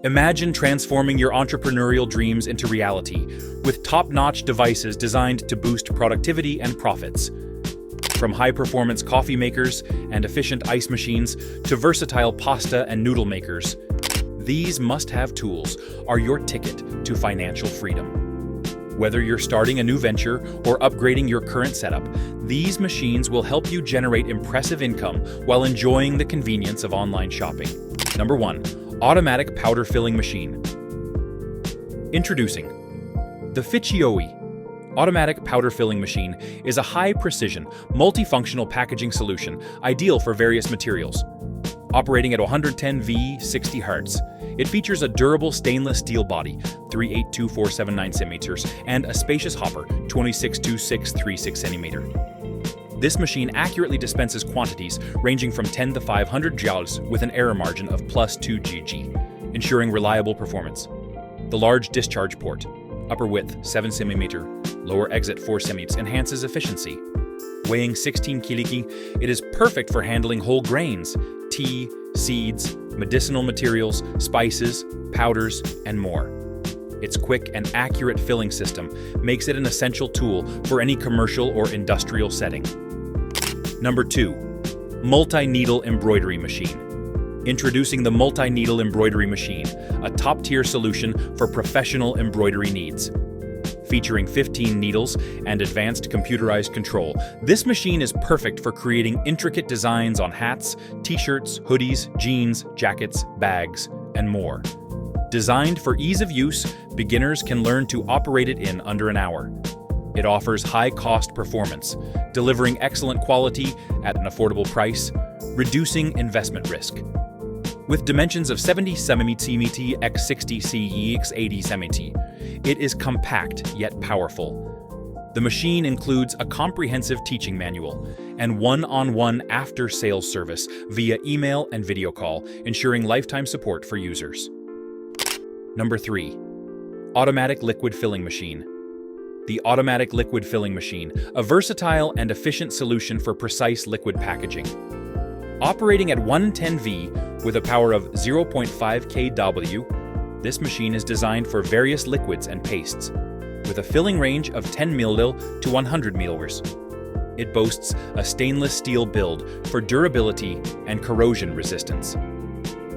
Imagine transforming your entrepreneurial dreams into reality with top-notch devices designed to boost productivity and profits. From high-performance coffee makers and efficient ice machines to versatile pasta and noodle makers, these must-have tools are your ticket to financial freedom. Whether you're starting a new venture or upgrading your current setup, these machines will help you generate impressive income while enjoying the convenience of online shopping. Number 1. Automatic Powder Filling Machine. Introducing the Ficcioi Automatic Powder Filling Machine is a high-precision, multifunctional packaging solution ideal for various materials. Operating at 110V 60 Hz, it features a durable stainless steel body, 382479 cm, and a spacious hopper, 262636 cm. This machine accurately dispenses quantities ranging from 10 to 500 joules with an error margin of +2 gg, ensuring reliable performance. The large discharge port, upper width 7 cm, lower exit 4 cm, enhances efficiency. Weighing 16 kg, it is perfect for handling whole grains, tea, seeds, medicinal materials, spices, powders, and more. Its quick and accurate filling system makes it an essential tool for any commercial or industrial setting. Number 2. Multi-Needle Embroidery Machine. Introducing the Multi-Needle Embroidery Machine, a top-tier solution for professional embroidery needs. Featuring 15 needles and advanced computerized control, this machine is perfect for creating intricate designs on hats, t-shirts, hoodies, jeans, jackets, bags, and more. Designed for ease of use, beginners can learn to operate it in under an hour. It offers high-cost performance, delivering excellent quality at an affordable price, reducing investment risk. With dimensions of 70 cm x 60 cm x 80 cm, it is compact yet powerful. The machine includes a comprehensive teaching manual and one-on-one after-sales service via email and video call, ensuring lifetime support for users. Number 3. Automatic Liquid Filling Machine. The Automatic Liquid Filling Machine, a versatile and efficient solution for precise liquid packaging. Operating at 110V with a power of 0.5 kW, this machine is designed for various liquids and pastes, with a filling range of 10 ml to 100 ml. It boasts a stainless steel build for durability and corrosion resistance.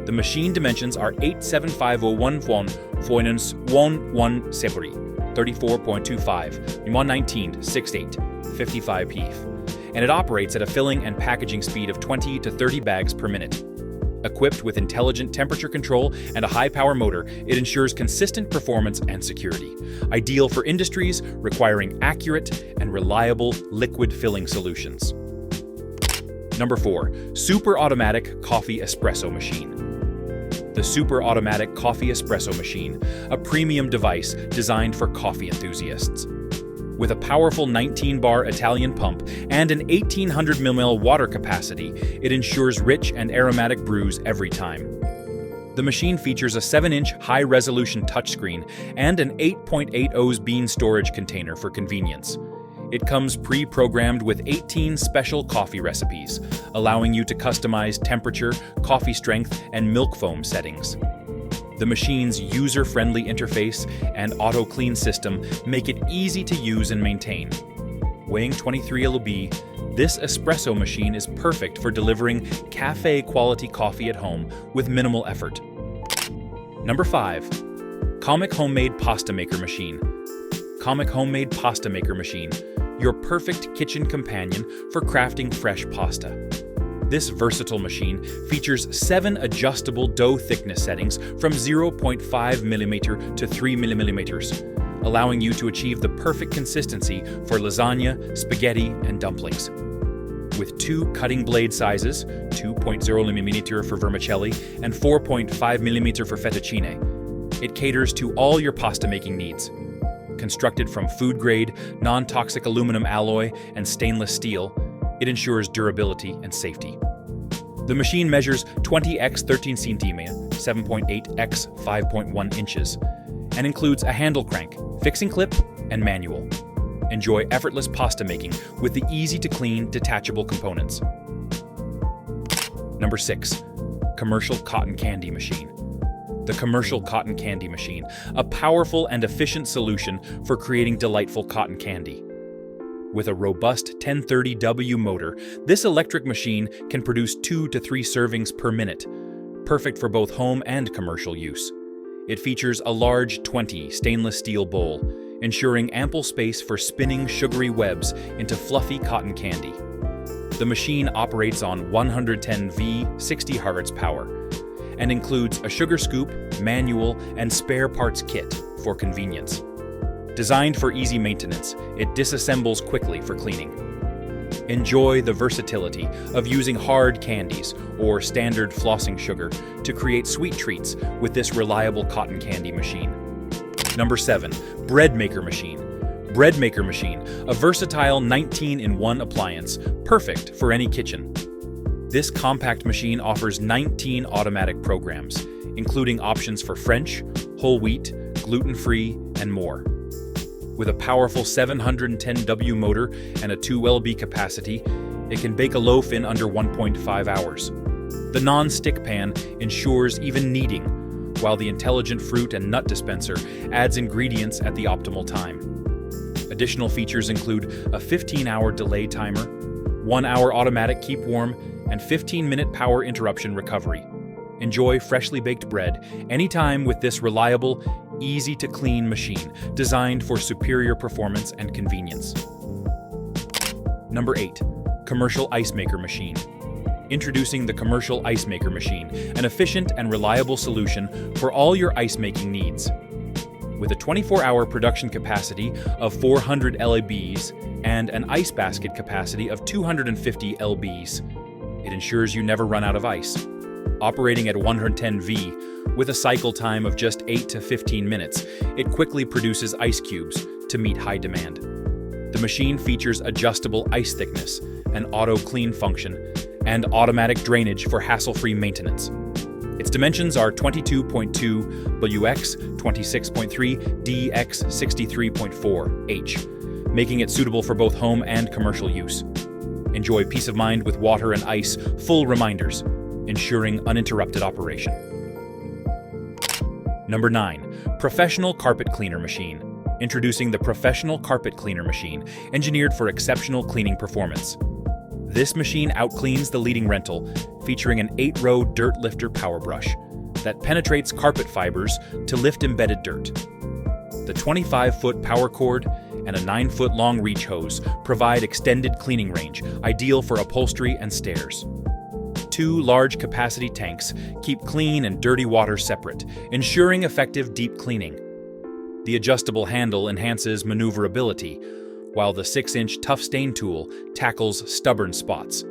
The machine dimensions are 87501 foinens 11 separi, 34.25, 119.68, 55 peef, and it operates at a filling and packaging speed of 20 to 30 bags per minute. Equipped with intelligent temperature control and a high-power motor, it ensures consistent performance and security, ideal for industries requiring accurate and reliable liquid filling solutions. Number 4. Super Automatic Coffee Espresso Machine. The Super Automatic Coffee Espresso Machine, a premium device designed for coffee enthusiasts. With a powerful 19-bar Italian pump and an 1,800 ml water capacity, it ensures rich and aromatic brews every time. The machine features a 7-inch high-resolution touchscreen and an 8.8 oz bean storage container for convenience. It comes pre-programmed with 18 special coffee recipes, allowing you to customize temperature, coffee strength, and milk foam settings. The machine's user-friendly interface and auto-clean system make it easy to use and maintain. Weighing 23 lb, this espresso machine is perfect for delivering cafe-quality coffee at home with minimal effort. Number 5. Comic Homemade Pasta Maker Machine. Comic Homemade Pasta Maker Machine, your perfect kitchen companion for crafting fresh pasta. This versatile machine features 7 adjustable dough thickness settings from 0.5 mm to 3 mm, allowing you to achieve the perfect consistency for lasagna, spaghetti, and dumplings. With 2 cutting blade sizes, 2.0 mm for vermicelli and 4.5 mm for fettuccine, it caters to all your pasta making needs. Constructed from food-grade, non-toxic aluminum alloy and stainless steel, it ensures durability and safety. The machine measures 20 x 13 cm, 7.8 x 5.1 inches, and includes a handle crank, fixing clip, and manual. Enjoy effortless pasta making with the easy-to-clean, detachable components. Number 6. Commercial Cotton Candy Machine. the commercial cotton candy machine, a powerful and efficient solution for creating delightful cotton candy. With a robust 1030W motor, this electric machine can produce 2 to 3 servings per minute, perfect for both home and commercial use. It features a large 20 stainless steel bowl, ensuring ample space for spinning sugary webs into fluffy cotton candy. The machine operates on 110V 60 Hz power and includes a sugar scoop, manual, and spare parts kit for convenience. Designed for easy maintenance, it disassembles quickly for cleaning. Enjoy the versatility of using hard candies or standard flossing sugar to create sweet treats with this reliable cotton candy machine. Number 7. Bread Maker Machine. Bread Maker Machine, a versatile 19-in-1 appliance, perfect for any kitchen. This compact machine offers 19 automatic programs, including options for French, whole wheat, gluten-free, and more. With a powerful 710W motor and a 2 lb capacity, it can bake a loaf in under 1.5 hours. The non-stick pan ensures even kneading, while the intelligent fruit and nut dispenser adds ingredients at the optimal time. Additional features include a 15-hour delay timer, 1-hour automatic keep warm, and 15-minute power interruption recovery. Enjoy freshly baked bread anytime with this reliable, easy-to-clean machine designed for superior performance and convenience. Number 8. Commercial Ice Maker Machine. Introducing the Commercial Ice Maker Machine, an efficient and reliable solution for all your ice-making needs. With a 24-hour production capacity of 400 lbs and an ice basket capacity of 250 lbs, it ensures you never run out of ice. Operating at 110V, with a cycle time of just 8 to 15 minutes, it quickly produces ice cubes to meet high demand. The machine features adjustable ice thickness, an auto-clean function, and automatic drainage for hassle-free maintenance. Its dimensions are 22.2 WX 26.3 DX 63.4 H, making it suitable for both home and commercial use. Enjoy peace of mind with water and ice full reminders, ensuring uninterrupted operation. Number 9. Professional Carpet Cleaner Machine. Introducing the Professional Carpet Cleaner Machine, engineered for exceptional cleaning performance. This machine outcleans the leading rental, featuring an 8-row dirt lifter power brush that penetrates carpet fibers to lift embedded dirt. The 25-foot power cord and a 9-foot-long reach hose provide extended cleaning range, ideal for upholstery and stairs. 2 large capacity tanks keep clean and dirty water separate, ensuring effective deep cleaning. The adjustable handle enhances maneuverability, while the 6-inch tough stain tool tackles stubborn spots.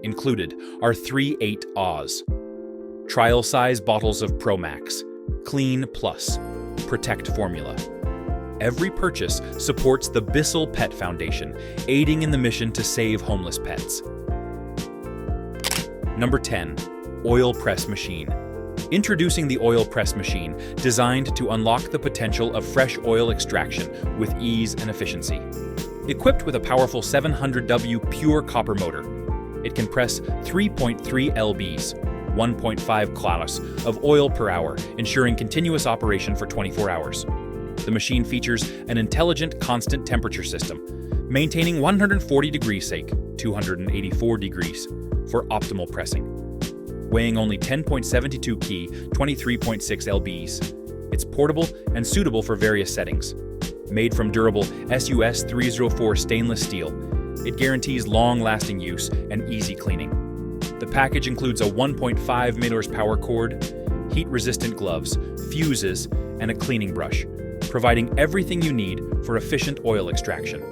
Included are 3 8 Oz, trial-size bottles of Promax, Clean Plus, Protect formula. Every purchase supports the Bissell Pet Foundation, aiding in the mission to save homeless pets. Number 10. Oil Press Machine. Introducing the Oil Press Machine, designed to unlock the potential of fresh oil extraction with ease and efficiency. Equipped with a powerful 700W pure copper motor, it can press 3.3 lbs, 1.5 class of oil per hour, ensuring continuous operation for 24 hours. The machine features an intelligent constant temperature system, maintaining 140 degrees Celsius, 284 degrees, for optimal pressing. Weighing only 10.72 kg, 23.6 lbs. It's portable and suitable for various settings. Made from durable SUS 304 stainless steel, it guarantees long-lasting use and easy cleaning. The package includes a 1.5 meters power cord, heat-resistant gloves, fuses, and a cleaning brush, providing everything you need for efficient oil extraction.